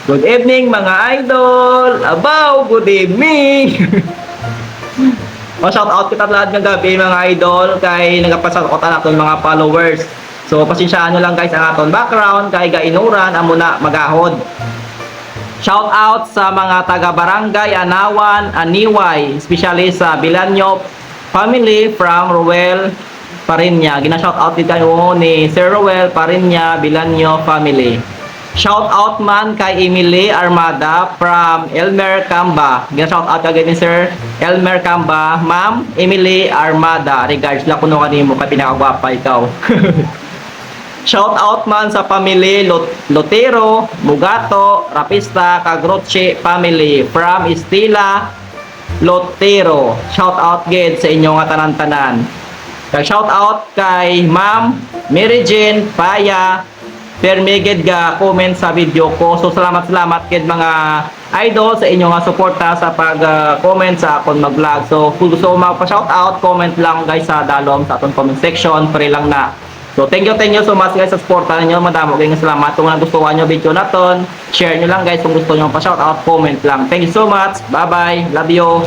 Good evening mga idol! Abaw, good evening! Shout out kita lahat ng gabi mga idol kay nagapasal ko aton mga followers. So pasensyaan nyo lang guys ang aton background kay gainuran amo na magahod. Shout out sa mga taga Barangay Anawan, Aniway, especially sa Bilanyo family from Ruel Parinya. Gina-shout out din kayo ni Sir Ruel Parinya, Bilanyo family. Shout out man kay Emily Armada from Elmer Camba. Gina-shout out kagay ni Sir Elmer Camba, Ma'am Emily Armada. Regards la kuno kanimo kay pinakagwapa ikaw. Shout out man sa family Lotero, Mugato, Rapista, Cagroche family from Estila Lotero. Shout out gid sa inyo nga tanan-tanan. Shout out kay Ma'am Mary Jane Paya Permiged ga comment sa video ko. So salamat kid mga idol sa inyo nga suporta sa pag-comment sa akong mag-vlog. So kung gusto mo magpa-shout out, comment lang guys sa dalom sa atong comment section, free lang na. So thank you so much guys sa suporta niyo. Madamo kayong salamat. Kung nagustuhan niyo video naton, share niyo lang guys kung gusto niyo pa-shout out, comment lang. Thank you so much. Bye bye. Love you.